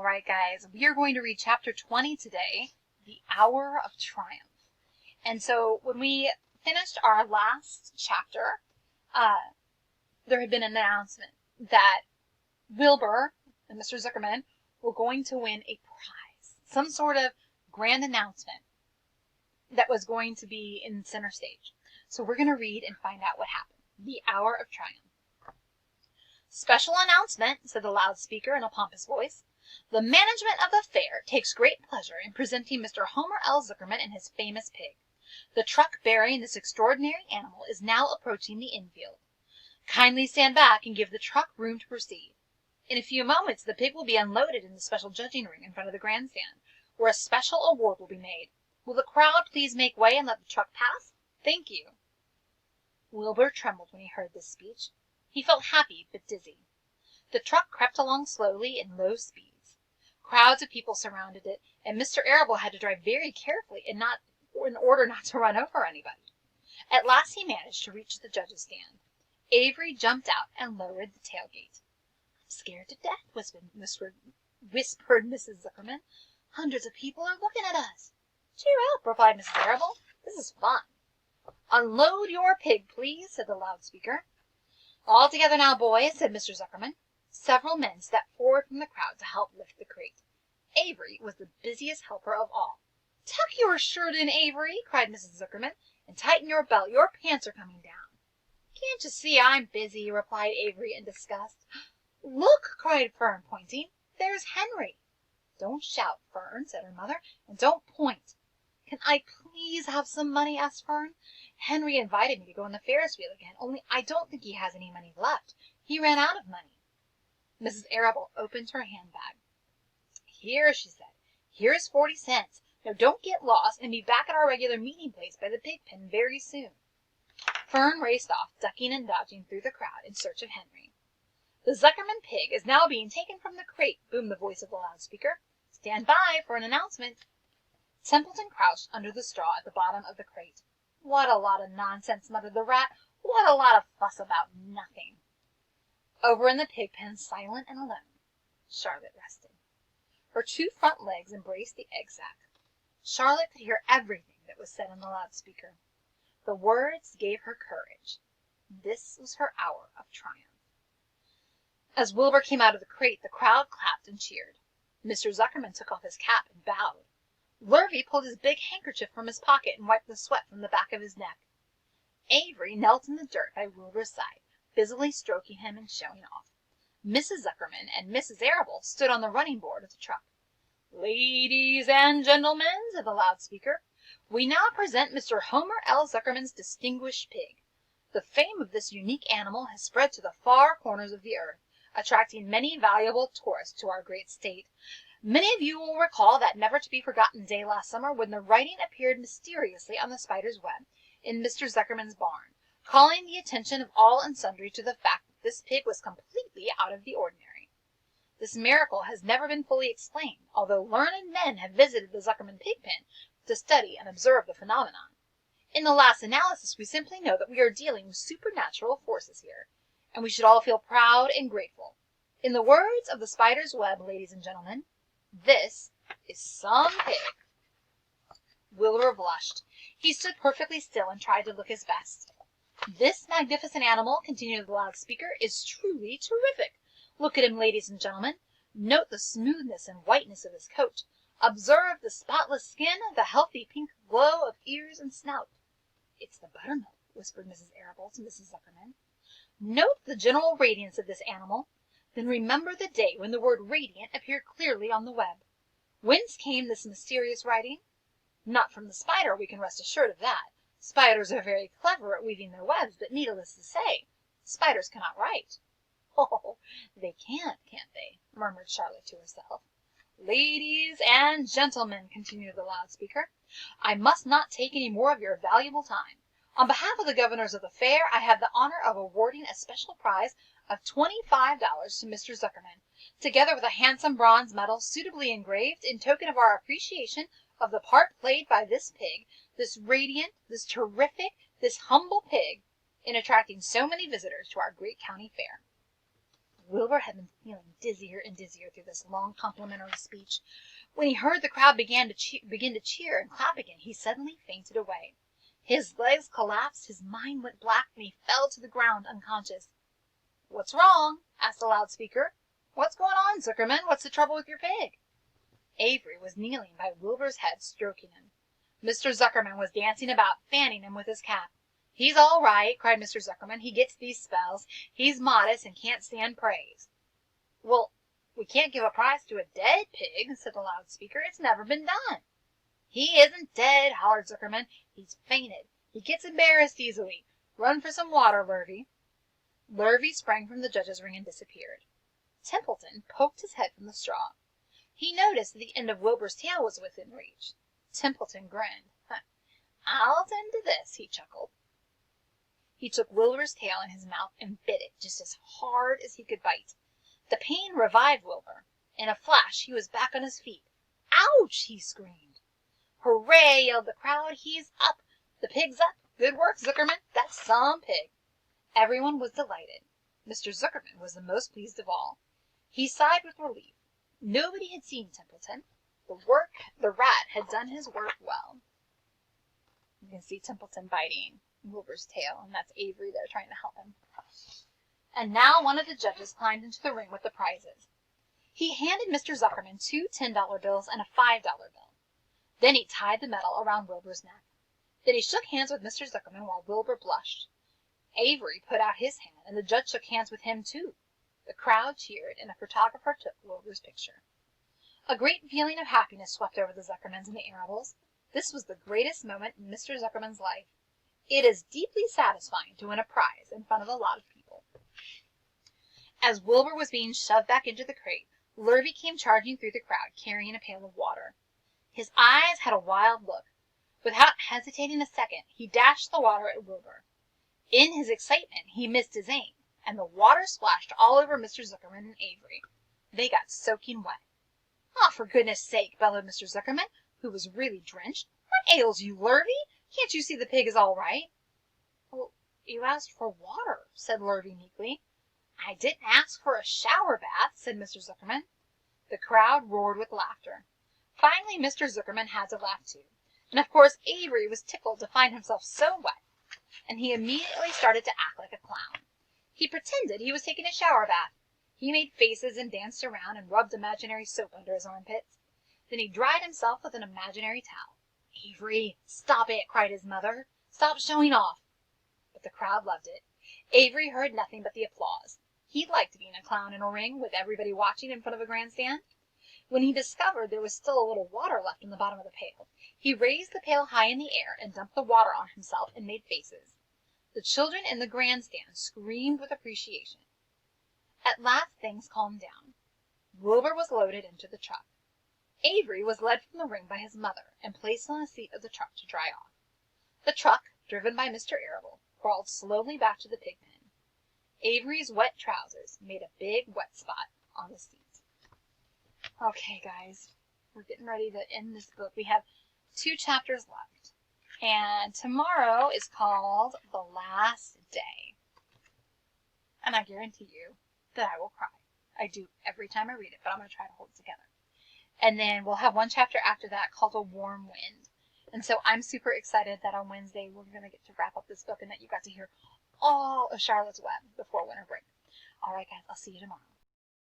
All right, guys, we are going to read chapter 20 today, The Hour of Triumph. And so when we finished our last chapter, there had been an announcement that Wilbur and Mr. Zuckerman were going to win a prize, some sort of grand announcement that was going to be in center stage. So we're going to read and find out what happened. The Hour of Triumph. Special announcement, said the loudspeaker in a pompous voice. The management of the fair takes great pleasure in presenting Mr. Homer L. Zuckerman and his famous pig. The truck bearing this extraordinary animal is now approaching the infield. Kindly stand back and give the truck room to proceed. In a few moments the pig will be unloaded in the special judging ring in front of the grandstand, where a special award will be made. Will the crowd please make way and let the truck pass? Thank you. Wilbur trembled when he heard this speech. He felt happy but dizzy. The truck crept along slowly in low speeds. Crowds of people surrounded it, and Mr. Arable had to drive very carefully in order not to run over anybody. At last he managed to reach the judges' stand. Avery jumped out and lowered the tailgate. I'm scared to death, whispered Mrs. Zuckerman. Hundreds of people are looking at us. Cheer up, replied Mrs. Arable. This is fun. Unload your pig, please, said the loudspeaker. All together now, boys, said Mr. Zuckerman. Several men stepped forward from the crowd to help lift the crate. Avery was the busiest helper of all. Tuck your shirt in, Avery, cried Mrs. Zuckerman, and tighten your belt. Your pants are coming down. Can't you see I'm busy, replied Avery in disgust. Look, cried Fern, pointing. There's Henry. Don't shout, Fern, said her mother, and don't point. Can I please have some money, asked Fern. Henry invited me to go on the Ferris wheel again, only I don't think he has any money left. He ran out of money. Mrs. Arable opened her handbag. Here, she said, here's 40 cents. Now don't get lost and be back at our regular meeting place by the pig pen very soon. Fern raced off, ducking and dodging through the crowd in search of Henry. The Zuckerman pig is now being taken from the crate, boomed the voice of the loudspeaker. Stand by for an announcement. Templeton crouched under the straw at the bottom of the crate. What a lot of nonsense, muttered the rat. What a lot of fuss about nothing. Over in the pig pen, silent and alone, Charlotte rested. Her two front legs embraced the egg sack. Charlotte could hear everything that was said on the loudspeaker. The words gave her courage. This was her hour of triumph. As Wilbur came out of the crate, the crowd clapped and cheered. Mr. Zuckerman took off his cap and bowed. Lurvy pulled his big handkerchief from his pocket and wiped the sweat from the back of his neck. Avery knelt in the dirt by Wilbur's side, busily stroking him and showing off. Mrs. Zuckerman and Mrs. Arable stood on the running board of the truck. Ladies and gentlemen, said the loudspeaker, we now present Mr. Homer L. Zuckerman's distinguished pig. The fame of this unique animal has spread to the far corners of the earth, attracting many valuable tourists to our great state. Many of you will recall that never-to-be-forgotten day last summer when the writing appeared mysteriously on the spider's web in Mr. Zuckerman's barn, calling the attention of all and sundry to the fact that this pig was completely out of the ordinary. This miracle has never been fully explained, although learned men have visited the Zuckerman pig pen to study and observe the phenomenon. In the last analysis, we simply know that we are dealing with supernatural forces here, and we should all feel proud and grateful. In the words of the spider's web, ladies and gentlemen, this is some pig. Wilbur blushed. He stood perfectly still and tried to look his best. This magnificent animal, continued the loudspeaker, is truly terrific. Look at him, ladies and gentlemen. Note the smoothness and whiteness of his coat. Observe the spotless skin, the healthy pink glow of ears and snout. It's the buttermilk, whispered Mrs. Arable to Mrs. Zuckerman. Note the general radiance of this animal. Then remember the day when the word radiant appeared clearly on the web. Whence came this mysterious writing? Not from the spider, we can rest assured of that. Spiders are very clever at weaving their webs, but needless to say, spiders cannot write. Oh, they can't they? Murmured Charlotte to herself. Ladies and gentlemen, continued the loudspeaker, I must not take any more of your valuable time. On behalf of the governors of the fair, I have the honor of awarding a special prize of $25 to Mr. Zuckerman, together with a handsome bronze medal suitably engraved in token of our appreciation of the part played by this pig, this radiant, this terrific, this humble pig, in attracting so many visitors to our great county fair. Wilbur had been feeling dizzier and dizzier through this long complimentary speech. When he heard the crowd begin to cheer and clap again, he suddenly fainted away. His legs collapsed, his mind went black, and he fell to the ground unconscious. "What's wrong?" asked the loudspeaker. "What's going on, Zuckerman? What's the trouble with your pig?" Avery was kneeling by Wilbur's head, stroking him. Mr. Zuckerman was dancing about, fanning him with his cap. "He's all right," cried Mr. Zuckerman. "He gets these spells. He's modest and can't stand praise." "Well, we can't give a prize to a dead pig," said the loudspeaker. "It's never been done." "He isn't dead," hollered Zuckerman. "He's fainted. He gets embarrassed easily. Run for some water, Lurvy." Lurvy sprang from the judge's ring and disappeared. Templeton poked his head from the straw. He noticed that the end of Wilbur's tail was within reach. Templeton grinned. "I'll attend to this," he chuckled. He took Wilbur's tail in his mouth and bit it just as hard as he could bite. The pain revived Wilbur. In a flash he was back on his feet. "Ouch!" he screamed. "Hooray!" yelled the crowd. "He's up! The pig's up! Good work, Zuckerman! That's some pig!" Everyone was delighted. Mr. Zuckerman was the most pleased of all. He sighed with relief. Nobody had seen Templeton. The rat had done his work well. You can see Templeton biting Wilbur's tail, and that's Avery there trying to help him. And now one of the judges climbed into the ring with the prizes. He handed Mr. Zuckerman 2 $10 bills and a $5 bill. Then he tied the medal around Wilbur's neck. Then he shook hands with Mr. Zuckerman while Wilbur blushed. Avery put out his hand, and the judge shook hands with him too. The crowd cheered, and a photographer took Wilbur's picture. A great feeling of happiness swept over the Zuckermans and the Arables. This was the greatest moment in Mr. Zuckerman's life. It is deeply satisfying to win a prize in front of a lot of people. As Wilbur was being shoved back into the crate, Lurvy came charging through the crowd, carrying a pail of water. His eyes had a wild look. Without hesitating a second, he dashed the water at Wilbur. In his excitement, he missed his aim, and the water splashed all over Mr. Zuckerman and Avery. They got soaking wet. "Oh, for goodness' sake!" bellowed Mr. Zuckerman, who was really drenched. "What ails you, Lurvy? Can't you see the pig is all right?" "Well, you asked for water," said Lurvy meekly. "I didn't ask for a shower bath," said Mr. Zuckerman. The crowd roared with laughter. Finally Mr. Zuckerman had to laugh too, and of course Avery was tickled to find himself so wet, and he immediately started to act like a clown. He pretended he was taking a shower bath. He made faces and danced around and rubbed imaginary soap under his armpits. Then he dried himself with an imaginary towel. "Avery, stop it!" cried his mother. "Stop showing off!" But the crowd loved it. Avery heard nothing but the applause. He liked being a clown in a ring, with everybody watching in front of a grandstand. When he discovered there was still a little water left in the bottom of the pail, he raised the pail high in the air and dumped the water on himself and made faces. The children in the grandstand screamed with appreciation. At last things calmed down. Wilbur was loaded into the truck. Avery was led from the ring by his mother and placed on the seat of the truck to dry off. The truck, driven by Mr. Arable, crawled slowly back to the pig pen. Avery's wet trousers made a big wet spot on the seat. Okay, guys, we're getting ready to end this book. We have 2 chapters left, and tomorrow is called The Last Day. And I guarantee you that I will cry. I do every time I read it, but I'm going to try to hold it together. And then we'll have 1 chapter after that called A Warm Wind. And so I'm super excited that on Wednesday we're going to get to wrap up this book and that you got to hear all of Charlotte's Web before winter break. All right, guys, I'll see you tomorrow.